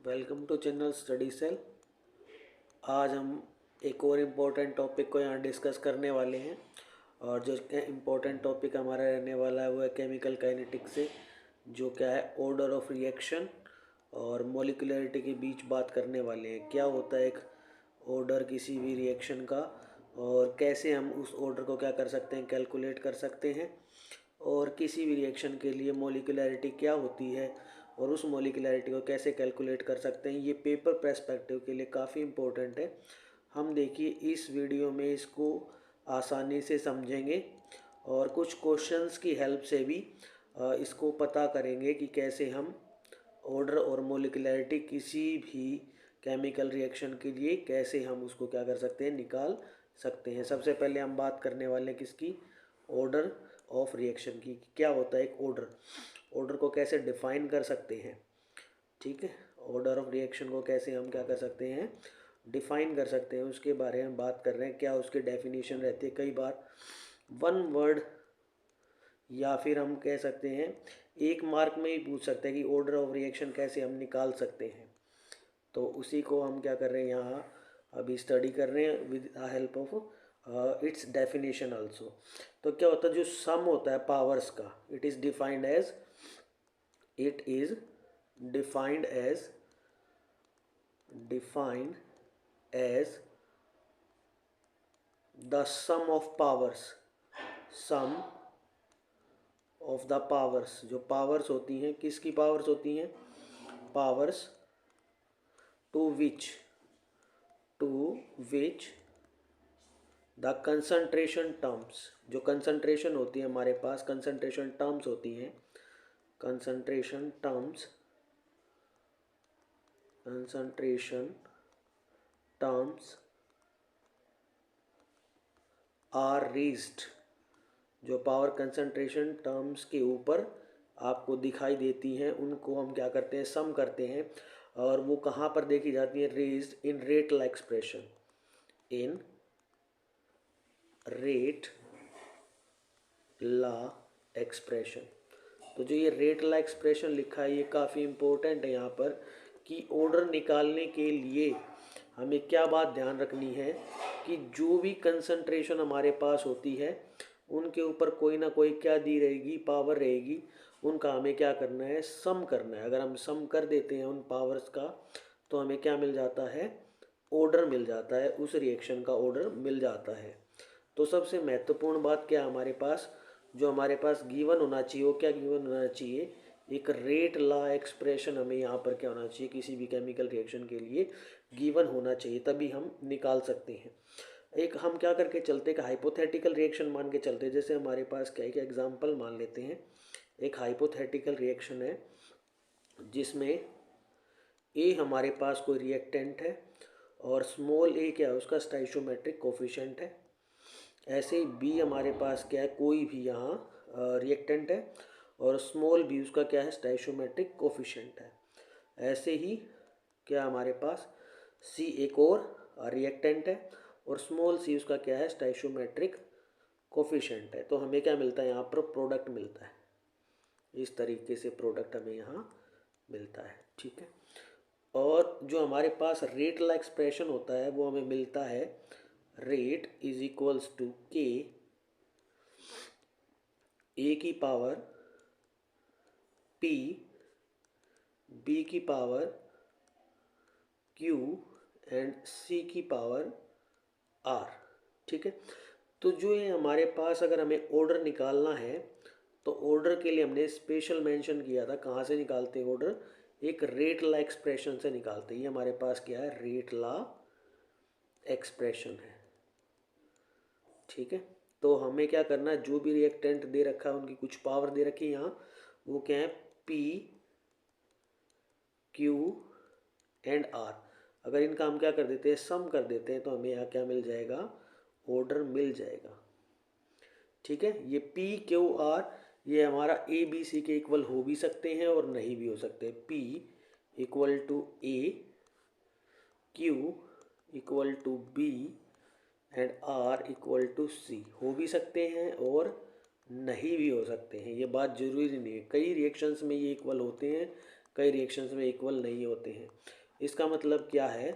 Welcome to channel study cell. आज हम एक और इम्पोर्टेंट टॉपिक को यहाँ डिस्कस करने वाले हैं और जो इम्पोर्टेंट टॉपिक हमारा रहने वाला है वो है केमिकल काइनेटिक्स से, जो क्या है ऑर्डर ऑफ रिएक्शन और मॉलिक्यूलरिटी के बीच बात करने वाले हैं। क्या होता है एक ऑर्डर किसी भी रिएक्शन का और कैसे हम उस ऑर्डर को क्या कर सकते हैं, कैलकुलेट कर सकते हैं, और किसी भी रिएक्शन के लिए मॉलिक्यूलरिटी क्या होती है और उस मॉलिक्यूलरिटी को कैसे कैलकुलेट कर सकते हैं। ये पेपर पर्सपेक्टिव के लिए काफ़ी इम्पोर्टेंट है। हम देखिए इस वीडियो में इसको आसानी से समझेंगे और कुछ क्वेश्चंस की हेल्प से भी इसको पता करेंगे कि कैसे हम ऑर्डर और मॉलिक्यूलरिटी किसी भी केमिकल रिएक्शन के लिए कैसे हम उसको क्या कर सकते हैं, निकाल सकते हैं। सबसे पहले हम बात करने वाले हैं किसकी, ऑर्डर ऑफ रिएक्शन की। क्या होता है एक ऑर्डर, ऑर्डर को कैसे डिफाइन कर सकते हैं। ठीक है, ऑर्डर ऑफ रिएक्शन को कैसे हम क्या कर सकते हैं, डिफाइन कर सकते हैं, उसके बारे में बात कर रहे हैं। क्या उसकी डेफिनेशन रहती है, कई बार वन वर्ड या फिर हम कह सकते हैं एक मार्क में ही पूछ सकते हैं कि ऑर्डर ऑफ रिएक्शन कैसे हम निकाल सकते हैं। तो उसी को हम क्या कर रहे हैं यहाँ अभी स्टडी कर रहे हैं with the help of its definition also. तो क्या होता है जो सम होता है पावर्स का, it is defined as it is defined as defined as the sum of powers, sum of the powers। जो पावर्स होती हैं, किसकी पावर्स होती हैं, powers to which the concentration terms, जो कंसंट्रेशन होती है हमारे पास, कंसंट्रेशन टर्म्स होती हैं, concentration terms, concentration terms are raised। जो पावर कंसंट्रेशन टर्म्स के ऊपर आपको दिखाई देती हैं उनको हम क्या करते हैं, सम करते हैं। और वो कहाँ पर देखी जाती है, raised in rate law expression, in rate law expression. तो जो ये रेट ला एक्सप्रेशन लिखा है ये काफ़ी इम्पोर्टेंट है यहाँ पर कि ऑर्डर निकालने के लिए हमें क्या बात ध्यान रखनी है कि जो भी कंसंट्रेशन हमारे पास होती है उनके ऊपर कोई ना कोई क्या दी रहेगी, पावर रहेगी, उनका हमें क्या करना है, सम करना है। अगर हम सम कर देते हैं उन पावर्स का तो हमें क्या मिल जाता है, ऑर्डर मिल जाता है, उस रिएक्शन का ऑर्डर मिल जाता है। तो सबसे महत्वपूर्ण बात क्या हमारे पास, जो हमारे पास गिवन होना चाहिए वो क्या गिवन होना चाहिए, एक रेट ला एक्सप्रेशन हमें यहाँ पर क्या होना चाहिए, किसी भी केमिकल रिएक्शन के लिए गिवन होना चाहिए, तभी हम निकाल सकते हैं। एक हम क्या करके चलते हैं, हाइपोथेटिकल रिएक्शन मान के चलते हैं। जैसे हमारे पास क्या है कि एग्जांपल मान लेते हैं, एक हाइपोथेटिकल रिएक्शन है जिसमें ए हमारे पास कोई रिएक्टेंट है और स्मॉल ए क्या है, उसका स्टाइशियोमेट्रिक कोफिशिएंट है। ऐसे ही बी हमारे पास क्या है, कोई भी यहाँ रिएक्टेंट है और स्मॉल बी उसका क्या है, स्टाइशियोमेट्रिक कोफिशिएंट है। ऐसे ही क्या हमारे पास सी एक और रिएक्टेंट है और स्मॉल सी उसका क्या है, स्टाइशियोमेट्रिक कोफिशिएंट है। तो हमें क्या मिलता है, यहाँ पर प्रोडक्ट मिलता है। इस तरीके से प्रोडक्ट हमें यहाँ मिलता है। ठीक है, और जो हमारे पास रेट ला एक्सप्रेशन होता है वो हमें मिलता है, रेट इज इक्वल्स टू के ए की पावर पी बी की पावर क्यू एंड सी की पावर आर। ठीक है, तो जो ये हमारे पास अगर हमें ऑर्डर निकालना है तो ऑर्डर के लिए हमने स्पेशल मेंशन किया था, कहाँ से निकालते हैं ऑर्डर, एक रेट ला एक्सप्रेशन से निकालते हैं। ये हमारे पास क्या है, रेट ला एक्सप्रेशन है। ठीक है, तो हमें क्या करना है, जो भी रिएक्टेंट दे रखा है उनकी कुछ पावर दे रखी है यहाँ, वो क्या है, पी क्यू एंड आर। अगर इनका हम क्या कर देते हैं, सम कर देते हैं तो हमें यहाँ क्या मिल जाएगा, ऑर्डर मिल जाएगा। ठीक है, ये पी क्यू आर ये हमारा ए बी सी के इक्वल हो भी सकते हैं और नहीं भी हो सकते। P equal to A, Q equal to B and R equal to C हो भी सकते हैं और नहीं भी हो सकते हैं। ये बात जरूरी नहीं है, कई रिएक्शंस में ये इक्वल होते हैं, कई रिएक्शंस में इक्वल नहीं होते हैं। इसका मतलब क्या है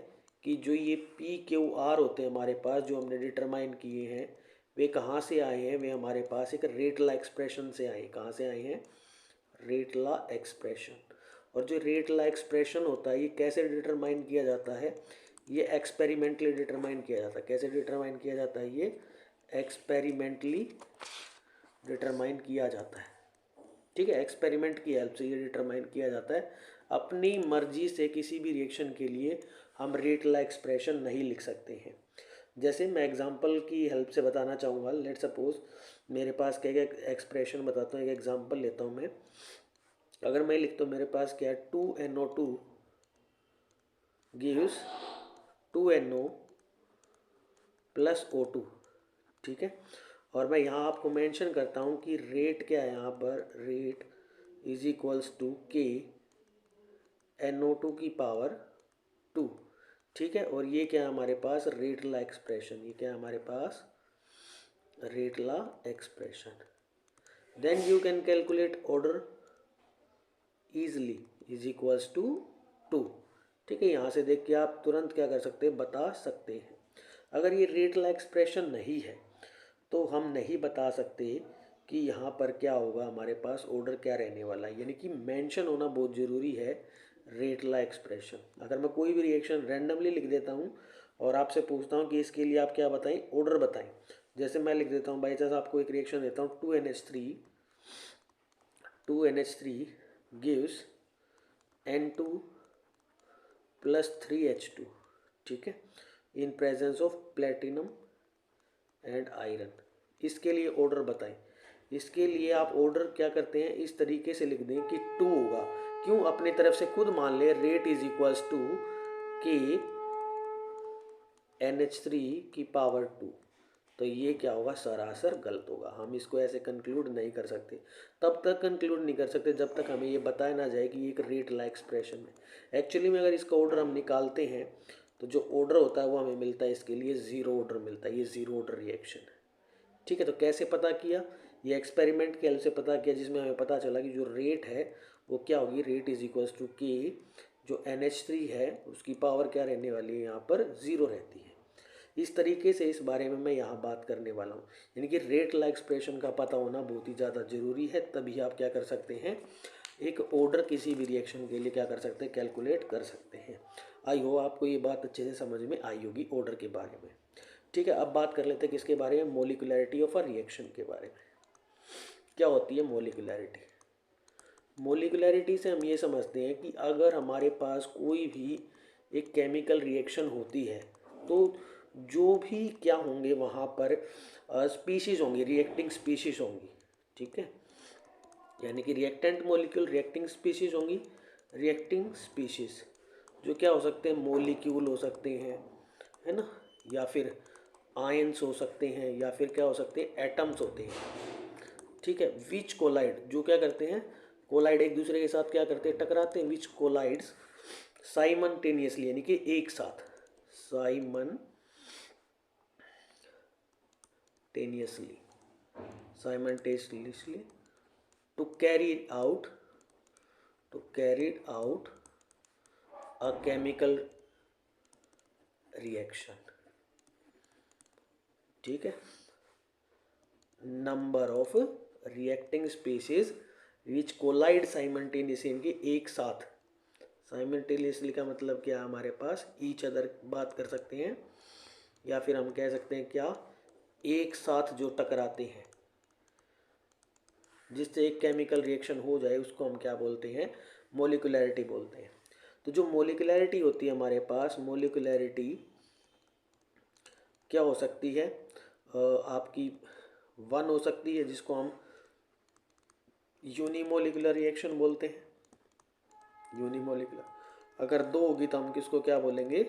कि जो ये पी क्यू आर होते हैं हमारे पास, जो हमने डिटरमाइन किए हैं, वे कहाँ से आए हैं? वे हमारे पास एक रेट लॉ एक्सप्रेशन से आए। कहाँ से आए हैं? Rate law expression. और जो रेट लॉ एक्सप्रेशन होता है ये कैसे डिटरमाइन किया जाता है? ये एक्सपेरिमेंटली डिटरमाइन किया जाता है। कैसे डिटरमाइन किया जाता है? ये एक्सपेरिमेंटली डिटरमाइन किया जाता है। ठीक है, एक्सपेरिमेंट की हेल्प से ये डिटरमाइन किया जाता है। अपनी मर्जी से किसी भी रिएक्शन के लिए हम रेट लॉ एक्सप्रेशन नहीं लिख सकते हैं। जैसे मैं एग्जांपल की हेल्प से बताना चाहूँगा। लेट सपोज मेरे पास क्या क्या एक्सप्रेशन बताता हूँ, एक एग्जांपल लेता हूँ मैं। अगर मैं लिखता हूँ मेरे पास क्या है, 2NO2 gives 2NO plus O2। ठीक है, और मैं यहाँ आपको मेंशन करता हूँ कि रेट क्या है यहाँ पर, रेट इज इक्वल्स टू के NO2 की पावर 2। ठीक है, और ये क्या है हमारे पास? Rate law expression. ये क्या है हमारे पास? Rate law expression. Then you can calculate order easily is equals to 2। ठीक है, यहाँ से देख के आप तुरंत क्या कर सकते हैं? बता सकते हैं। अगर ये रेट लॉ एक्सप्रेशन नहीं है तो हम नहीं बता सकते कि यहाँ पर क्या होगा, हमारे पास ऑर्डर क्या रहने वाला है। यानी कि मेंशन होना बहुत ज़रूरी है रेट लॉ एक्सप्रेशन। अगर मैं कोई भी रिएक्शन रैंडमली लिख देता हूँ और आपसे पूछता हूँ कि इसके लिए आप क्या बताएं, ऑर्डर बताएं। जैसे मैं लिख देता हूँ, बाई चांस आपको एक रिएक्शन देता हूँ, 2NH3 gives N2 plus 3H2। ठीक है, in presence of platinum and iron. इसके लिए ऑर्डर बताएं। इसके लिए आप ऑर्डर क्या करते हैं, इस तरीके से लिख दें कि 2 होगा। क्यों? अपनी तरफ से खुद मान ले रेट इज इक्वल्स टू के NH3 की पावर 2। तो ये क्या होगा? सरासर गलत होगा। हम इसको ऐसे कंक्लूड नहीं कर सकते। तब तक कंक्लूड नहीं कर सकते जब तक हमें ये बताया ना जाए कि ये एक रेट लॉ एक्सप्रेशन है। एक्चुअली में अगर इसका ऑर्डर हम निकालते हैं तो जो ऑर्डर होता है वो हमें मिलता है, इसके लिए ज़ीरो ऑर्डर मिलता है। ये ज़ीरो ऑर्डर रिएक्शन है। ठीक है, तो कैसे पता किया? ये एक्सपेरिमेंट की हेल्प से पता किया, जिसमें हमें पता चला कि जो रेट है वो क्या होगी, रेट इज इक्वल्स टू के, जो NH3 है उसकी पावर क्या रहने वाली है, यहाँ पर 0 रहती है। इस तरीके से इस बारे में मैं यहाँ बात करने वाला हूँ। यानी कि रेट लॉ एक्सप्रेशन का पता होना बहुत ही ज़्यादा ज़रूरी है, तभी आप क्या कर सकते हैं, एक ऑर्डर किसी भी रिएक्शन के लिए क्या कर सकते हैं, कैलकुलेट कर सकते हैं। आई हो आपको ये बात अच्छे से समझ में आई होगी ऑर्डर के बारे में। ठीक है, अब बात कर लेते हैं किसके बारे में, मोलिकुलरिटी ऑफ अ रिएक्शन के बारे में। क्या होती है मोलिकुलरिटी? मोलिकुलरिटी से हम ये समझते हैं कि अगर हमारे पास कोई भी एक केमिकल रिएक्शन होती है तो जो भी क्या होंगे वहाँ पर स्पीशीज़ होंगी, रिएक्टिंग स्पीशीज़ होंगी। ठीक है, यानी कि रिएक्टेंट मॉलिक्यूल रिएक्टिंग स्पीशीज़ होंगी। रिएक्टिंग स्पीशीज़ जो क्या हो सकते हैं, मॉलिक्यूल हो सकते हैं, है ना, या फिर आयंस हो सकते हैं, या फिर क्या हो सकते हैं, एटम्स होते हैं। ठीक है, विच कोलाइड, जो क्या करते हैं, कोलाइड एक दूसरे के साथ क्या करते हैं, टकराते हैं। विच कोलाइड्स साइमल्टेनियसली, यानी कि एक साथ, simultaneously to carry out a chemical reaction. ठीक है, number of reacting species which collide simultaneously, इनके एक साथ। साइमल्टेनियसली का मतलब क्या है, हमारे पास ईच अदर बात कर सकते हैं, या फिर हम कह सकते हैं क्या, एक साथ जो टकराते हैं, जिससे एक केमिकल रिएक्शन हो जाए, उसको हम क्या बोलते हैं, मोलिकुलरिटी बोलते हैं। तो जो मोलिकुलरिटी होती है हमारे पास, मोलिकुलरिटी क्या हो सकती है, आपकी 1 हो सकती है, जिसको हम यूनिमोलिकुलर रिएक्शन बोलते हैं, यूनिमोलिकुलर। अगर 2 होगी तो हम किसको क्या बोलेंगे,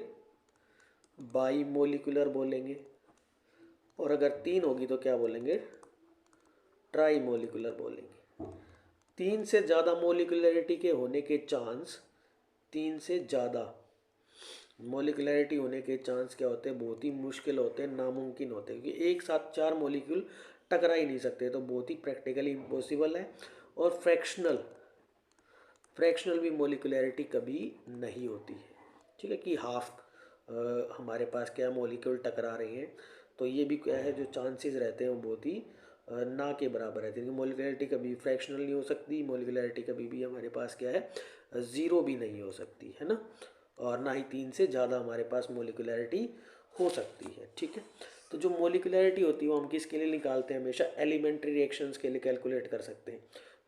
बाई मोलिकुलर बोलेंगे। और अगर 3 होगी तो क्या बोलेंगे, ट्राई मोलिकुलर बोलेंगे। 3 से ज़्यादा मोलिकुलरिटी के होने के चांस, 3 से ज़्यादा मोलिकुलरिटी होने के चांस क्या होते हैं, बहुत ही मुश्किल होते हैं, नामुमकिन होते हैं, क्योंकि एक साथ 4 मोलिक्यूल टकरा ही नहीं सकते, तो बहुत ही प्रैक्टिकली इम्पॉसिबल है। और फ्रैक्शनल भी मोलिकुलैरिटी कभी नहीं होती है, ठीक है, कि हाफ हमारे पास क्या मॉलिक्यूल टकरा रहे हैं, तो ये भी क्या है जो चांसेस रहते हैं वो बहुत ही ना के बराबर रहते हैं। मोलिकुलैरिटी कभी फ्रैक्शनल नहीं हो सकती, मोलिकुलैरिटी कभी भी हमारे पास क्या है ज़ीरो भी नहीं हो सकती है ना, और ना ही 3 से ज़्यादा हमारे पास मोलिकुलैरिटी हो सकती है, ठीक है। तो जो मोलिकुलैरिटी होती है वो हम किसके लिए निकालते हैं, हमेशा एलिमेंट्री रिएक्शंस के लिए कैलकुलेट कर सकते हैं।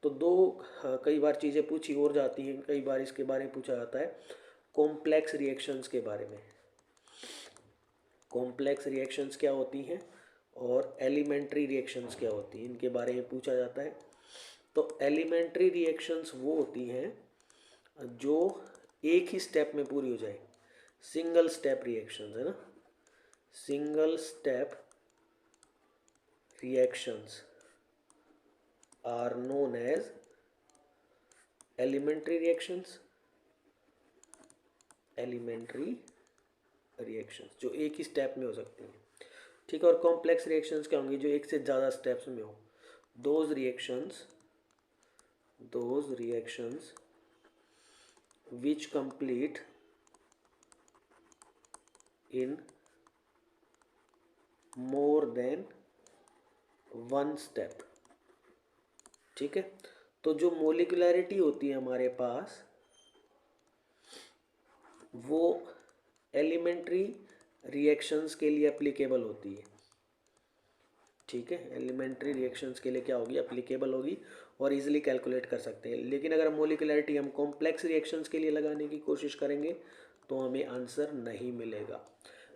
तो दो कई बार चीज़ें पूछी और जाती हैं, कई बार इसके बारे में पूछा जाता है कॉम्प्लेक्स रिएक्शंस के बारे में। कॉम्प्लेक्स रिएक्शंस क्या होती हैं और एलिमेंट्री रिएक्शंस क्या होती हैं, इनके बारे में पूछा जाता है। तो एलिमेंट्री रिएक्शंस वो होती हैं जो एक ही स्टेप में पूरी हो जाए, सिंगल स्टेप रिएक्शंस है ना, single step reactions are known as elementary reactions. Elementary reactions जो एक ही स्टेप में हो सकती हैं, ठीक है। और कॉम्प्लेक्स रिएक्शंस क्या होंगी, जो एक से ज़्यादा स्टेप्स में हो। Those reactions which complete in more than one step, ठीक है। तो जो मोलिकुलैरिटी होती है हमारे पास वो एलिमेंट्री रिएक्शंस के लिए एप्लीकेबल होती है, ठीक है। एलिमेंट्री रिएक्शंस के लिए क्या होगी, एप्लीकेबल होगी और इजीली कैलकुलेट कर सकते हैं। लेकिन अगर मोलिकुलैरिटी हम कॉम्प्लेक्स रिएक्शंस के लिए लगाने की कोशिश करेंगे तो हमें आंसर नहीं मिलेगा।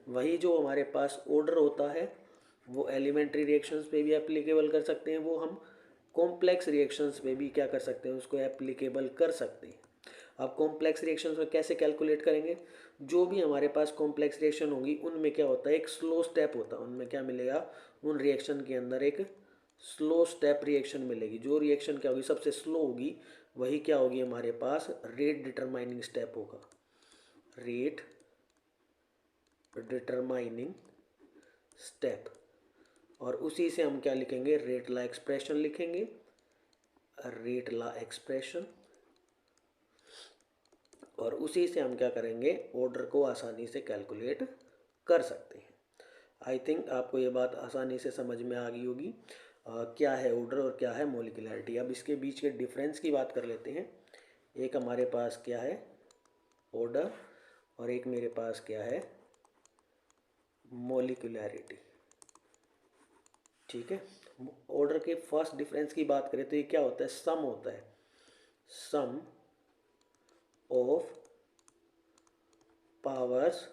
वही जो हमारे पास ऑर्डर होता है वो एलिमेंट्री रिएक्शंस पे भी एप्लीकेबल कर सकते हैं, वो हम कॉम्प्लेक्स रिएक्शंस पे भी क्या कर सकते हैं, उसको एप्लीकेबल कर सकते हैं। अब कॉम्प्लेक्स रिएक्शंस में कैसे कैलकुलेट करेंगे, जो भी हमारे पास कॉम्प्लेक्स रिएक्शन होगी उनमें क्या होता है, एक स्लो स्टेप होता है, उनमें क्या मिलेगा, उन रिएक्शन के अंदर एक स्लो स्टेप रिएक्शन मिलेगी। जो रिएक्शन क्या होगी सबसे स्लो होगी वही क्या होगी हमारे पास रेट डिटरमाइनिंग स्टेप होगा, रेट डिटरमाइनिंग स्टेप। और उसी से हम क्या लिखेंगे, रेट लॉ एक्सप्रेशन लिखेंगे, रेट लॉ एक्सप्रेशन। और उसी से हम क्या करेंगे, ऑर्डर को आसानी से कैलकुलेट कर सकते हैं। आई थिंक आपको ये बात आसानी से समझ में आ गई होगी क्या है ऑर्डर और क्या है मोलिकुलैरिटी। अब इसके बीच के डिफरेंस की बात कर लेते हैं। एक हमारे पास क्या है ऑर्डर और एक मेरे पास क्या है मोलिकुलैरिटी, ठीक है। ऑर्डर के फर्स्ट डिफरेंस की बात करें तो ये क्या होता है, सम होता है, सम ऑफ पावर्स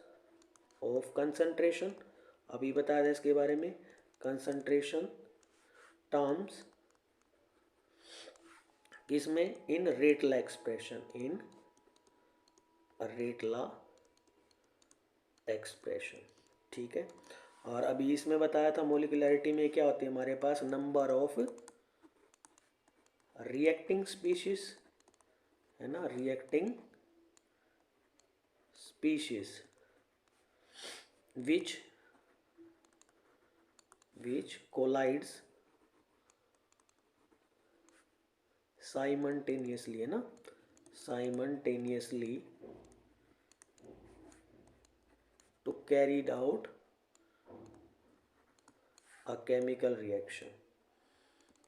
ऑफ कंसंट्रेशन। अभी बताया था इसके बारे में, कंसंट्रेशन टर्म्स इसमें इन rate law expression, in rate law expression, ठीक है। और अभी इसमें बताया था मोलिकुलैरिटी में क्या होती है हमारे पास, नंबर ऑफ रिएक्टिंग स्पीशीज है ना, reacting species which collides simultaneously है ना, simultaneously to carried out a chemical reaction।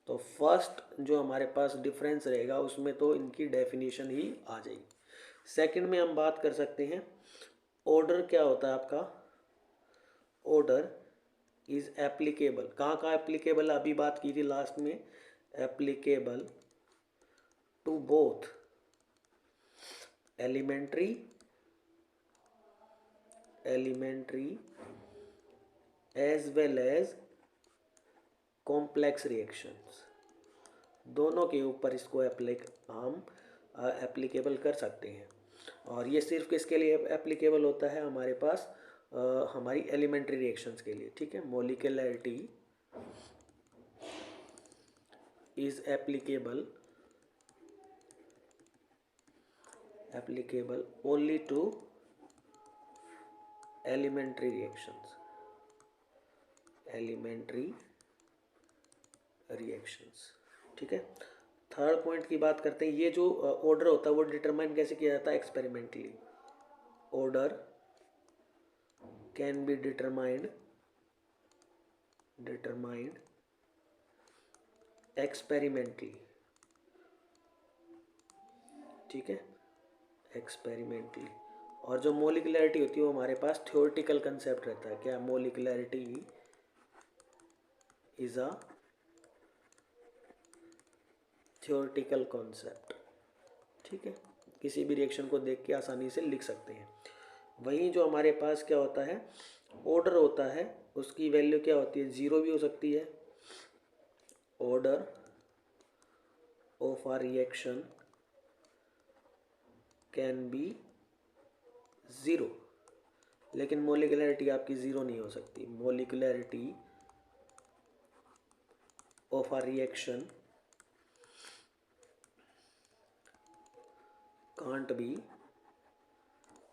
तो फर्स्ट जो हमारे पास डिफरेंस रहेगा उसमें तो इनकी डेफिनेशन ही आ जाएगी। सेकंड में हम बात कर सकते हैं ऑर्डर क्या होता है आपका, ऑर्डर इज एप्लीकेबल, कहाँ कहाँ एप्लीकेबल, अभी बात की थी लास्ट में, applicable to both elementary as well as complex reactions, दोनों के ऊपर इसको हम एप्लीकेबल कर सकते हैं। और ये सिर्फ किसके लिए एप्लीकेबल होता है, हमारे पास हमारी एलिमेंट्री रिएक्शंस के लिए, ठीक है। Molecularity is applicable only to elementary reactions, ठीक है। थर्ड पॉइंट की बात करते हैं। ये जो ऑर्डर होता है वो डिटरमाइन कैसे किया जाता है? Experimentally. Order can be determined experimentally, ठीक है, एक्सपेरिमेंटली। और जो मोलिकुलरिटी होती है वो हमारे पास थ्योरेटिकल कंसेप्ट रहता है। क्या? Molecularity is a theoretical concept, ठीक है। किसी भी रिएक्शन को देख के आसानी से लिख सकते हैं। वहीं जो हमारे पास क्या होता है, ऑर्डर होता है, उसकी वैल्यू क्या होती है? जीरो भी हो सकती है। Order of a reaction can be zero, लेकिन मोलिकुलरिटी आपकी ज़ीरो नहीं हो सकती। Molecularity of a reaction can't be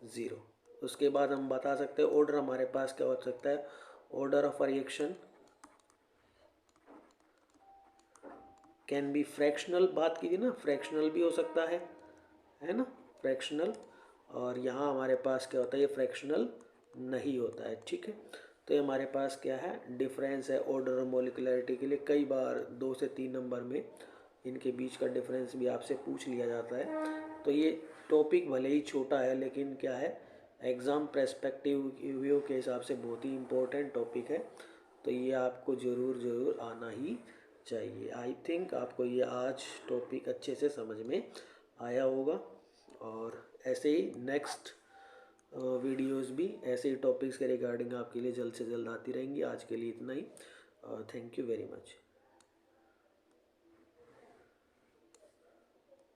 zero. उसके बाद हम बता सकते हैं ऑर्डर हमारे पास क्या हो सकता है? Order of a reaction can B fractional, बात की थी ना, फ्रैक्शनल भी हो सकता है ना, फ्रैक्शनल। और यहाँ हमारे पास क्या होता है? ये फ्रैक्शनल नहीं होता है, ठीक है। तो ये हमारे पास क्या है? डिफरेंस है ऑर्डर और मोलिकुलरिटी के लिए। कई बार 2 से 3 नंबर में इनके बीच का डिफरेंस भी आपसे पूछ लिया जाता है। तो ये टॉपिक भले ही छोटा है, लेकिन क्या है, एग्ज़ाम पर्सपेक्टिव व्यू के हिसाब से बहुत ही इम्पोर्टेंट टॉपिक है। तो ये आपको ज़रूर आना ही चाहिए। आई थिंक आपको ये आज टॉपिक अच्छे से समझ में आया होगा। और ऐसे ही नेक्स्ट वीडियोस भी ऐसे ही टॉपिक्स के रिगार्डिंग आपके लिए जल्द से जल्द आती रहेंगी। आज के लिए इतना ही। Thank you very much.